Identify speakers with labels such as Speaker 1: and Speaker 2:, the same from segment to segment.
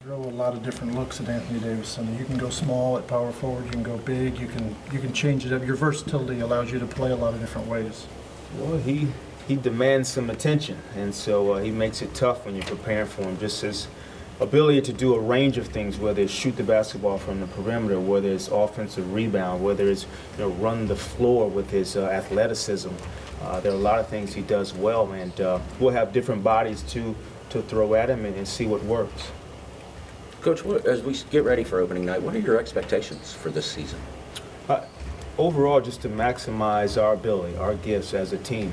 Speaker 1: Throw a lot of different looks at Anthony Davis. I mean, you can go small at power forward, you can go big, you can change it up. Your versatility allows you to play a lot of different ways.
Speaker 2: Well, he demands some attention, and so he makes it tough when you're preparing for him. Just his ability to do a range of things, whether it's shoot the basketball from the perimeter, whether it's offensive rebound, whether it's run the floor with his athleticism. There are a lot of things he does well, and we'll have different bodies to throw at him and see what works.
Speaker 3: Coach, as we get ready for opening night, what are your expectations for this season?
Speaker 2: Overall, just to maximize our ability, our gifts as a team,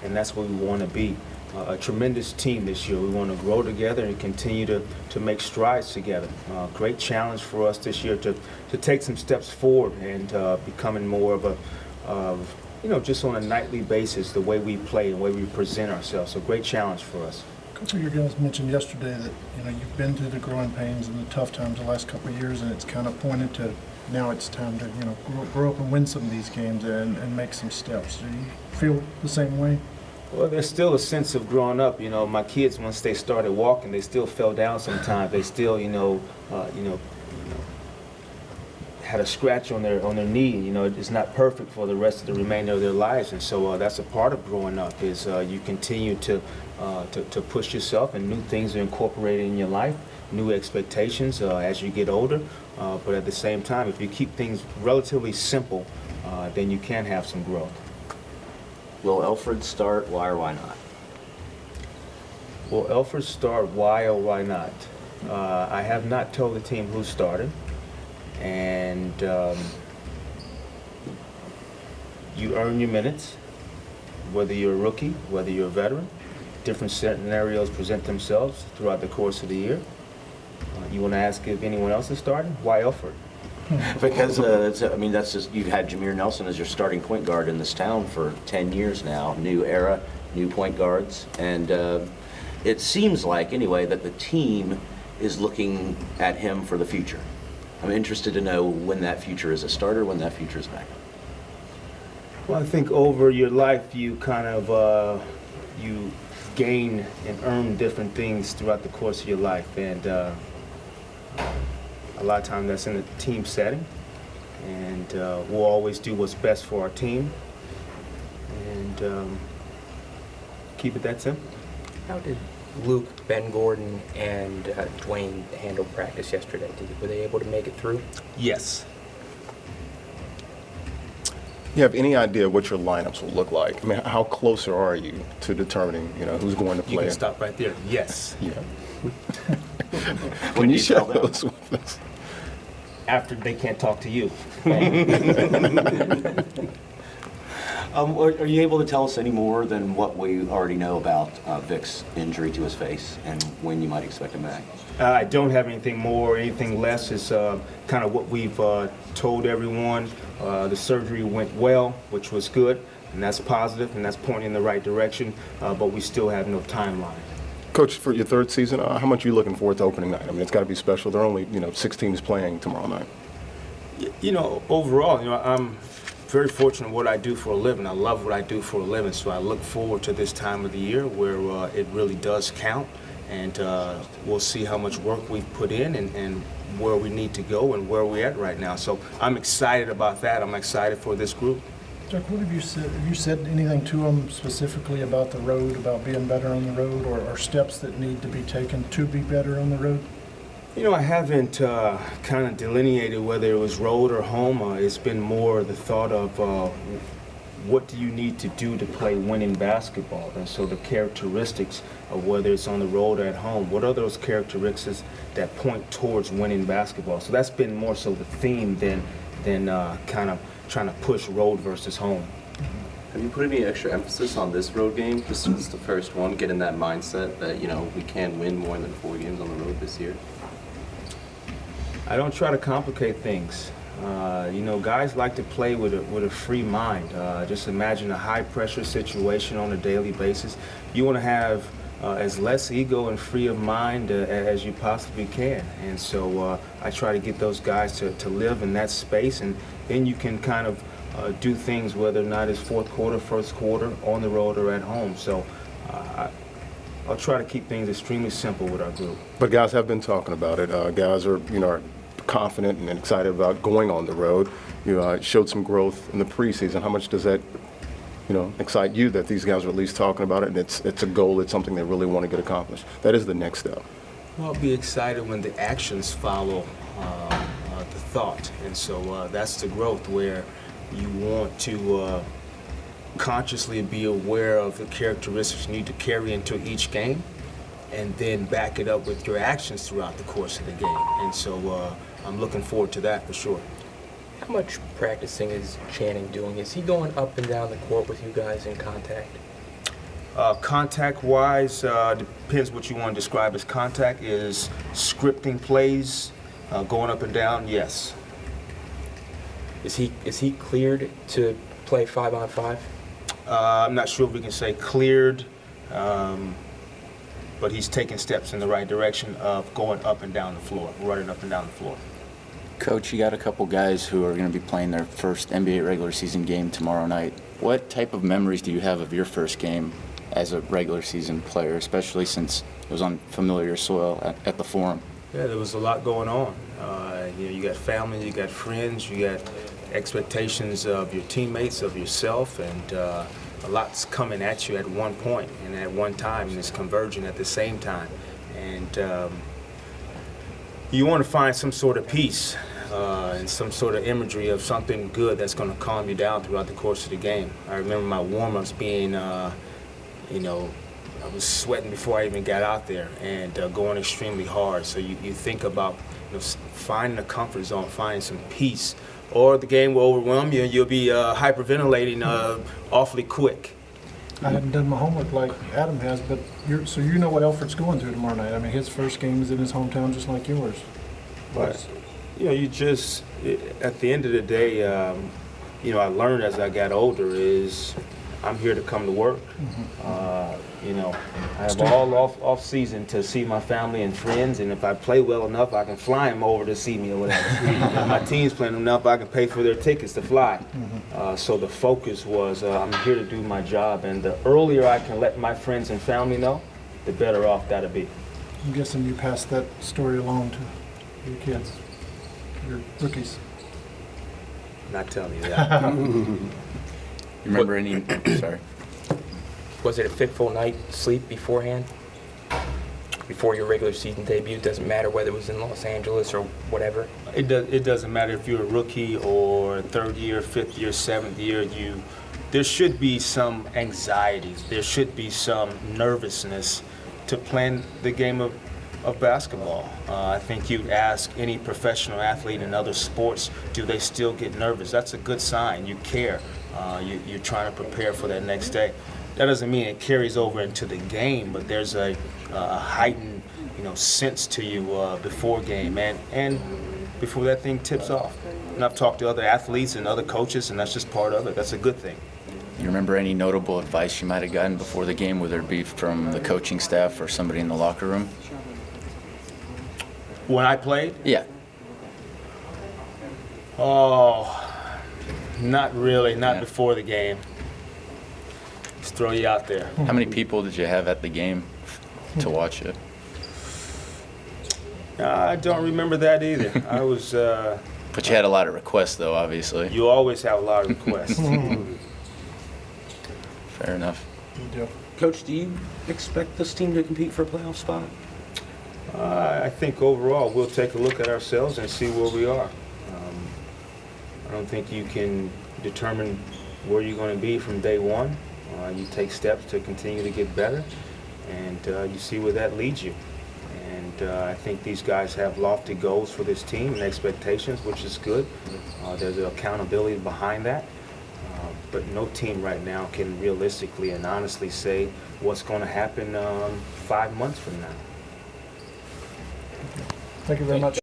Speaker 2: and that's what we want to be. A tremendous team this year. We want to grow together and continue to make strides together. Great challenge for us this year to take some steps forward and becoming more of a, just on a nightly basis, the way we play and the way we present ourselves. So great challenge for us.
Speaker 1: Coach, your guys mentioned yesterday that you've been through the growing pains and the tough times the last couple of years, and it's kind of pointed to now it's time to grow up and win some of these games and make some steps. Do you feel the same way?
Speaker 2: Well, there's still a sense of growing up. My kids, once they started walking, they still fell down sometimes. They still, had a scratch on their knee. It's not perfect for the rest of the remainder of their lives, and so that's a part of growing up. Is you continue to push yourself, and new things are incorporated in your life, new expectations as you get older. But at the same time, if you keep things relatively simple, then you can have some growth.
Speaker 3: Will Elfrid start? Why or why not?
Speaker 2: Will Elfrid start? Why or why not? I have not told the team who started, and you earn your minutes, whether you're a rookie, whether you're a veteran. Different scenarios present themselves throughout the course of the year. You want to ask if anyone else is starting? Why Elfrid?
Speaker 3: Because that's just, you've had Jameer Nelson as your starting point guard in this town for 10 years now. New era, new point guards, and it seems like anyway that the team is looking at him for the future. I'm interested to know when that future is a starter, when that future is backup.
Speaker 2: Well, I think over your life you kind of you gain and earn different things throughout the course of your life, and a lot of times that's in a team setting, and we'll always do what's best for our team, and keep it that simple.
Speaker 4: How did Luke, Ben Gordon, and Dwayne handle practice yesterday? Were they able to make it through?
Speaker 2: Yes.
Speaker 5: You have any idea what your lineups will look like? I mean, how closer are you to determining, who's going to play?
Speaker 2: You can stop right there. Yes.
Speaker 5: Yeah. Can you share those with us?
Speaker 2: After they can't talk to you.
Speaker 3: Are you able to tell us any more than what we already know about Vic's injury to his face and when you might expect him back?
Speaker 2: I don't have anything more, anything less. It's kind of what we've told everyone. The surgery went well, which was good, and that's positive, and that's pointing in the right direction, but we still have no timeline.
Speaker 5: Coach, for your third season, how much are you looking forward to opening night? I mean, it's got to be special. There are only, 6 teams playing tomorrow night.
Speaker 2: Overall, I'm very fortunate what I do for a living. I love what I do for a living, so I look forward to this time of the year where it really does count, and we'll see how much work we've put in and where we need to go and where we're at right now. So I'm excited about that. I'm excited for this group.
Speaker 1: Jacque, what have you said? Have you said anything to them specifically about the road, about being better on the road, or steps that need to be taken to be better on the road?
Speaker 2: I haven't kind of delineated whether it was road or home. It's been more the thought of what do you need to do to play winning basketball? And so the characteristics of whether it's on the road or at home, what are those characteristics that point towards winning basketball? So that's been more so the theme than kind of trying to push road versus home.
Speaker 6: Have you put any extra emphasis on this road game? This was the first one, getting that mindset that, we can win more than 4 games on the road this year?
Speaker 2: I don't try to complicate things. Guys like to play with a free mind. Just imagine a high-pressure situation on a daily basis. You want to have as less ego and free of mind as you possibly can. And so I try to get those guys to live in that space, and then you can kind of do things whether or not it's fourth quarter, first quarter, on the road or at home. So I'll try to keep things extremely simple with our group.
Speaker 5: But guys have been talking about it. Guys are, are confident and excited about going on the road. You showed some growth in the preseason. How much does that, excite you that these guys are at least talking about it, and it's a goal, it's something they really want to get accomplished? That is the next step.
Speaker 2: Well, I'll be excited when the actions follow the thought, and so that's the growth where you want to consciously be aware of the characteristics you need to carry into each game, and then back it up with your actions throughout the course of the game. And so I'm looking forward to that for sure.
Speaker 4: How much practicing is Channing doing? Is he going up and down the court with you guys in contact?
Speaker 2: Contact-wise, depends what you want to describe as contact. Is scripting plays, going up and down? Yes.
Speaker 4: Is he cleared to play 5-on-5?
Speaker 2: I'm not sure if we can say cleared, but he's taking steps in the right direction of going up and down the floor, running up and down the floor.
Speaker 7: Coach, you got a couple guys who are going to be playing their first NBA regular season game tomorrow night. What type of memories do you have of your first game as a regular season player, especially since it was on familiar soil at the Forum?
Speaker 2: Yeah, there was a lot going on. You got family, you got friends, you got expectations of your teammates, of yourself, and a lot's coming at you at one point and at one time, and it's converging at the same time. And you want to find some sort of peace and some sort of imagery of something good that's going to calm you down throughout the course of the game. I remember my warm-ups being, I was sweating before I even got out there and going extremely hard. So you think about finding a comfort zone, finding some peace, or the game will overwhelm you and you'll be hyperventilating awfully quick.
Speaker 1: I haven't done my homework like Adam has, but so you know what Elford's going through tomorrow night. I mean, his first game is in his hometown just like yours.
Speaker 2: But, you just, at the end of the day, I learned as I got older is I'm here to come to work. I have all off season to see my family and friends, and if I play well enough, I can fly them over to see me or whatever. If my team's playing enough, I can pay for their tickets to fly. So the focus was I'm here to do my job, and the earlier I can let my friends and family know, the better off that'll be.
Speaker 1: I'm guessing you passed that story along to your kids, your rookies.
Speaker 2: Not telling you that.
Speaker 7: You remember any? Sorry.
Speaker 4: Was it a fitful night sleep beforehand? Before your regular season debut? Doesn't matter whether it was in Los Angeles or whatever?
Speaker 2: It doesn't matter if you're a rookie or third year, fifth year, seventh year. There should be some anxieties. There should be some nervousness to playing the game of basketball. I think you'd ask any professional athlete in other sports, do they still get nervous? That's a good sign. You care. You're trying to prepare for that next day. That doesn't mean it carries over into the game, but there's a heightened, sense to you before game and before that thing tips off. And I've talked to other athletes and other coaches, and that's just part of it. That's a good thing.
Speaker 7: You remember any notable advice you might have gotten before the game, whether it be from the coaching staff or somebody in the locker room?
Speaker 2: When I played?
Speaker 7: Yeah.
Speaker 2: Oh, not really. Not before the game. Just throw you out there.
Speaker 7: How many people did you have at the game to watch it?
Speaker 2: I don't remember that either. I was.
Speaker 7: But you had a lot of requests, though, obviously.
Speaker 2: You always have a lot of requests.
Speaker 7: Fair enough.
Speaker 3: Coach, do you expect this team to compete for a playoff spot?
Speaker 2: I think overall we'll take a look at ourselves and see where we are. I don't think you can determine where you're going to be from day one. You take steps to continue to get better, and you see where that leads you. And I think these guys have lofty goals for this team and expectations, which is good. There's accountability behind that. But no team right now can realistically and honestly say what's going to happen 5 months from now.
Speaker 1: Thank you very much.